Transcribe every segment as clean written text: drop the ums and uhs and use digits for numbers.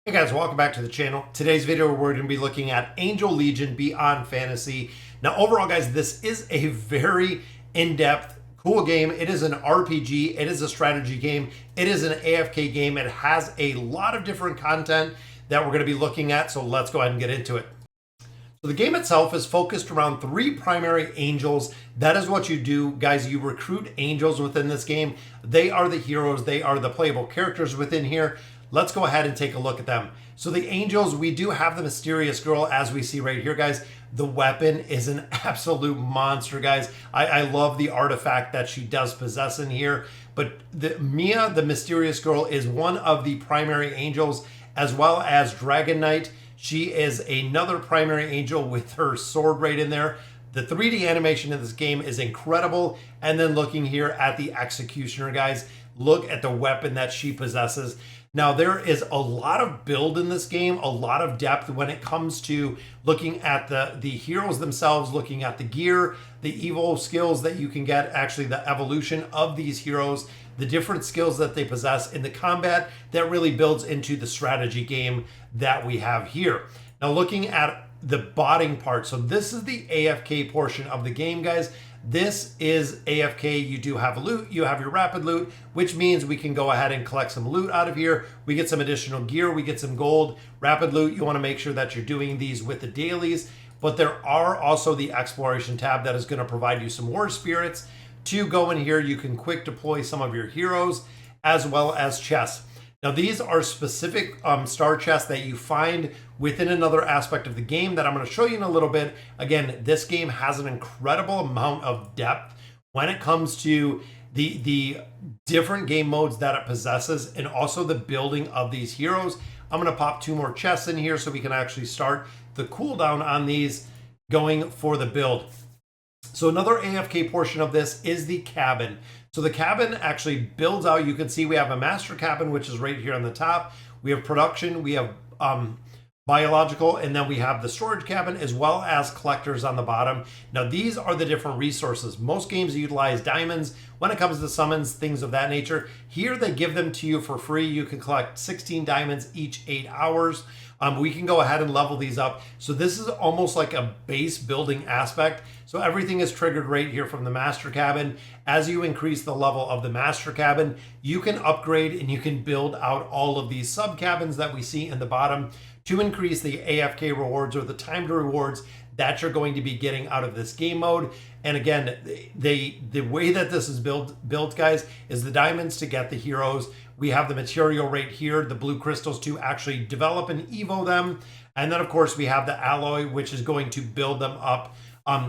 Hey guys, welcome back to the channel. Today's video we're going to be looking at Angel Legion Beyond Fantasy. Now overall guys, this is a very in-depth, cool game. It is an RPG, it is a strategy game, it is an AFK game. It has a lot of different content that we're going to be looking at, so let's go ahead and get into it. So the game itself is focused around three primary angels. That is what you do, guys. You recruit angels within this game. They are the heroes. They are the playable characters within here. Let's go ahead and take a look at them. So the angels, we do have the mysterious girl as we see right here, guys. The weapon is an absolute monster, guys. I love the artifact that she does possess in here. But Mia, the mysterious girl, is one of the primary angels, as well as Dragon Knight. She is another primary angel with her sword right in there. The 3D animation in this game is incredible. And then looking here at the executioner, guys, look at the weapon that she possesses. Now, there is a lot of build in this game, a lot of depth when it comes to looking at the heroes themselves, looking at the gear, the evil skills that you can get, actually the evolution of these heroes, the different skills that they possess in the combat that really builds into the strategy game that we have here. Now, looking at the botting part, so this is the AFK portion of the game, guys. This is AFK. You do have loot, you have your rapid loot, which means we can go ahead and collect some loot out of here. We get some additional gear, we get some gold. Rapid loot, you want to make sure that you're doing these with the dailies, but there are also the exploration tab that is going to provide you some war spirits. To go in here, you can quick deploy some of your heroes as well as chests. Now, these are specific star chests that you find within another aspect of the game that I'm going to show you in a little bit. Again, this game has an incredible amount of depth when it comes to the different game modes that it possesses and also the building of these heroes. I'm going to pop 2 more chests in here so we can actually start the cooldown on these going for the build. So another AFK portion of this is the cabin. So the cabin actually builds out. You can see we have a master cabin, which is right here on the top. We have production, we have biological, and then we have the storage cabin as well as collectors on the bottom. Now these are the different resources. Most games utilize diamonds when it comes to summons, things of that nature. Here they give them to you for free. You can collect 16 diamonds each 8 hours. We can go ahead and level these up. So this is almost like a base building aspect. So everything is triggered right here from the master cabin. As you increase the level of the master cabin, you can upgrade and you can build out all of these sub cabins that we see in the bottom to increase the AFK rewards or the timed rewards that you're going to be getting out of this game mode. And again, the way that this is built, guys, is the diamonds to get the heroes. We have the material right here, the blue crystals to actually develop and evo them. And then, of course, we have the alloy, which is going to build them up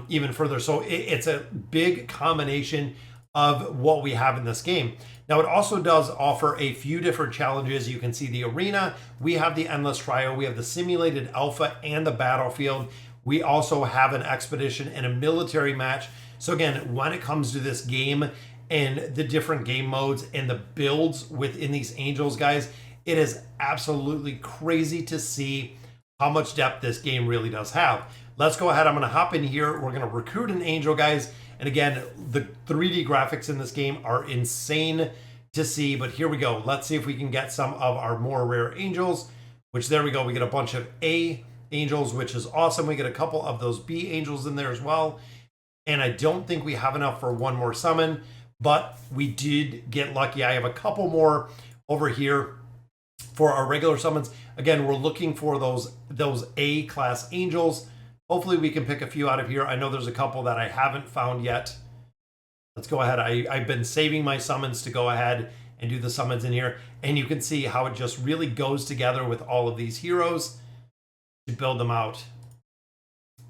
even further. So it's a big combination of what we have in this game. Now, it also does offer a few different challenges. You can see the arena. We have the endless trial. We have the simulated alpha and the battlefield. We also have an expedition and a military match. So again, when it comes to this game and the different game modes and the builds within these angels, guys, it is absolutely crazy to see how much depth this game really does have. Let's go ahead. I'm going to hop in here. We're going to recruit an angel, guys. And again, the 3D graphics in this game are insane to see. But here we go. Let's see if we can get some of our more rare angels, which there we go. We get a bunch of A angels, which is awesome. We get a couple of those B angels in there as well. And I don't think we have enough for one more summon, but we did get lucky. I have a couple more over here for our regular summons. Again, we're looking for those A class angels. Hopefully we can pick a few out of here. I know there's a couple that I haven't found yet. Let's go ahead. I've been saving my summons to go ahead and do the summons in here. And you can see how it just really goes together with all of these heroes to build them out.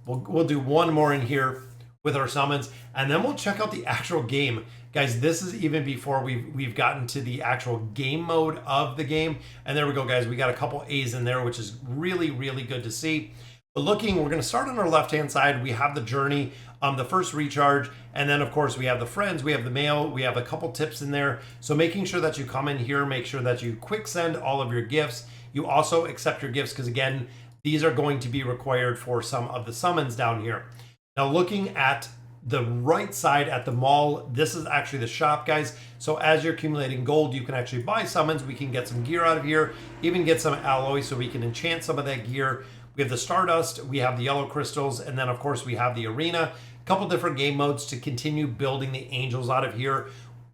We'll do one more in here with our summons, and then we'll check out the actual game. Guys, this is even before we've gotten to the actual game mode of the game. And there we go, guys. We got a couple A's in there, which is really, really good to see. But looking, we're going to start on our left-hand side. We have the journey, the first recharge, and then, of course, we have the friends, we have the mail, we have a couple tips in there. So making sure that you come in here, make sure that you quick send all of your gifts. You also accept your gifts because, again, these are going to be required for some of the summons down here. Now, looking at the right side at the mall, this is actually the shop, guys. So as you're accumulating gold, you can actually buy summons. We can get some gear out of here, even get some alloy so we can enchant some of that gear. We have the Stardust, we have the yellow crystals, and then of course we have the arena. A couple different game modes to continue building the angels out of here.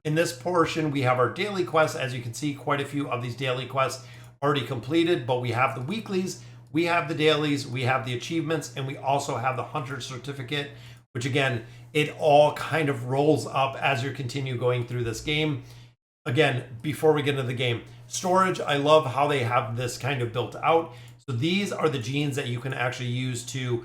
In this portion, we have our daily quests. As you can see, quite a few of these daily quests already completed, but we have the weeklies, we have the dailies, we have the achievements, and we also have the hunter certificate, which again, it all kind of rolls up as you continue going through this game. Again, before we get into the game, storage, I love how they have this kind of built out. So these are the genes that you can actually use to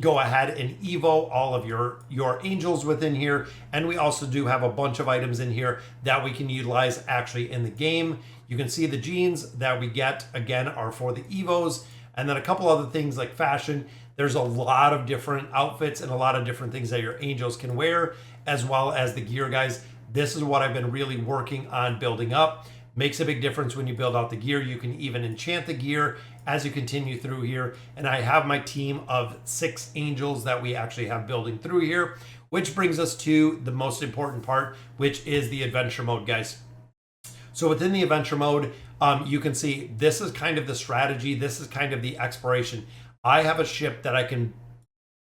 go ahead and evo all of your angels within here. And we also do have a bunch of items in here that we can utilize actually in the game. You can see the genes that we get, again, are for the evos. And then a couple other things like fashion. There's a lot of different outfits and a lot of different things that your angels can wear, as well as the gear, guys. This is what I've been really working on building up. Makes a big difference when you build out the gear. You can even enchant the gear as you continue through here. And I have my team of 6 angels that we actually have building through here, which brings us to the most important part, which is the adventure mode, guys. So within the adventure mode, you can see this is kind of the strategy. This is kind of the exploration. I have a ship that I can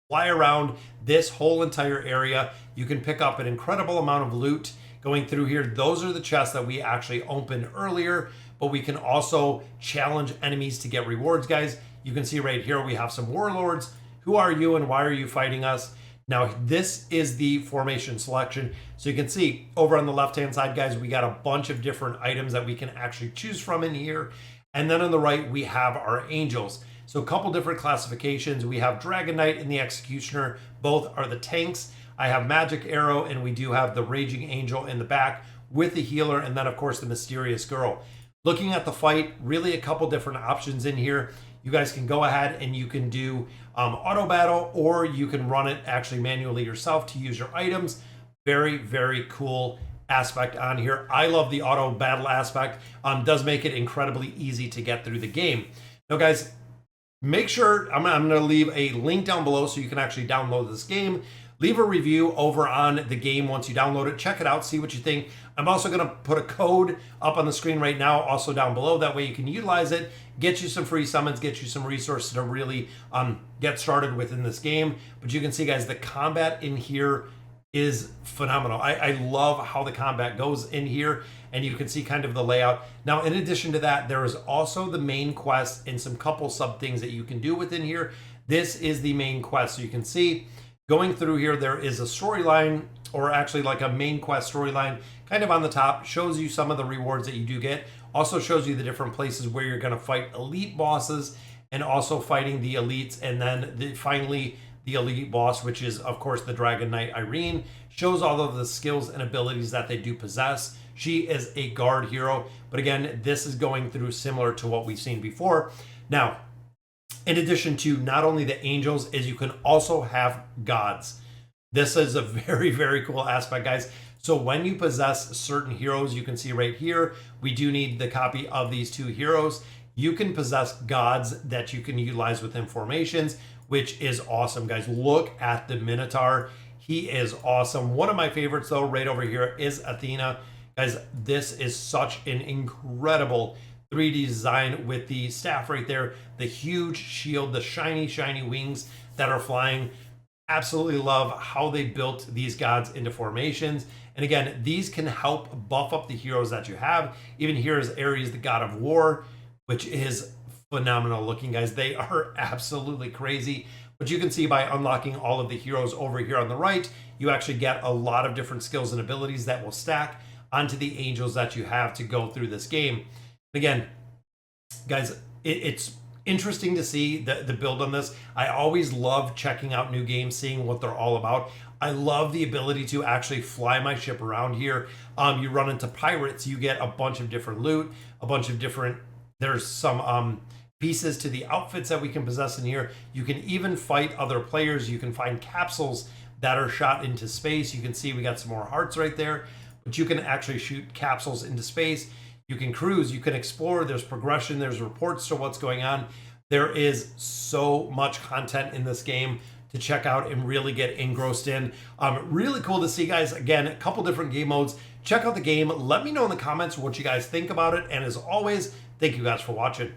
fly around this whole entire area. You can pick up an incredible amount of loot going through here. Those are the chests that we actually opened earlier, but we can also challenge enemies to get rewards, guys. You can see right here, we have some warlords. Who are you and why are you fighting us? Now, this is the formation selection. So you can see over on the left-hand side, guys, we got a bunch of different items that we can actually choose from in here. And then on the right, we have our angels. So a couple different classifications. We have Dragon Knight and the Executioner. Both are the tanks. I have Magic Arrow, and we do have the Raging Angel in the back with the healer, and then of course the Mysterious Girl. Looking at the fight, really a couple different options in here. You guys can go ahead and you can do auto battle, or you can run it actually manually yourself to use your items. Very, very cool aspect on here. I love the auto battle aspect. Does make it incredibly easy to get through the game. Now, guys, make sure, I'm going to leave a link down below so you can actually download this game. Leave a review over on the game once you download it. Check it out, see what you think. I'm also going to put a code up on the screen right now, also down below. That way you can utilize it, get you some free summons, get you some resources to really get started within this game. But you can see, guys, the combat in here is phenomenal. I love how the combat goes in here, and you can see kind of the layout. Now, in addition to that, there is also the main quest and some couple sub things that you can do within here. This is the main quest. So you can see going through here, there is a storyline, or actually like a main quest storyline kind of on the top, shows you some of the rewards that you do get. Also shows you the different places where you're going to fight elite bosses, and also fighting the elites, and then finally the elite boss, which is of course the Dragon Knight Irene. Shows all of the skills and abilities that they do possess. She is a guard hero, but again, this is going through similar to what we've seen before. Now, in addition to not only the angels, is you can also have gods. This is a very, very cool aspect, guys. So when you possess certain heroes, you can see right here, we do need the copy of these 2 heroes. You can possess gods that you can utilize within formations, which is awesome, guys. Look at the Minotaur. He is awesome. One of my favorites, though, right over here is Athena. Guys, this is such an incredible 3D design with the staff right there, the huge shield, the shiny, shiny wings that are flying. Absolutely love how they built these gods into formations. And again, these can help buff up the heroes that you have. Even here is Ares, the god of war, which is phenomenal looking, guys. They are absolutely crazy. But you can see by unlocking all of the heroes over here on the right, you actually get a lot of different skills and abilities that will stack onto the angels that you have to go through this game. Again, guys, it's interesting to see the build on this. I always love checking out new games, seeing what they're all about. I love the ability to actually fly my ship around here. You run into pirates, you get a bunch of different loot, a bunch of different, there's some pieces to the outfits that we can possess in here. You can even fight other players. You can find capsules that are shot into space. You can see we got some more hearts right there, but you can actually shoot capsules into space. You can cruise, you can explore, there's progression, there's reports to what's going on. There is so much content in this game to check out and really get engrossed in. Really cool to see, guys. Again, a couple different game modes. Check out the game. Let me know in the comments what you guys think about it. And as always, thank you guys for watching.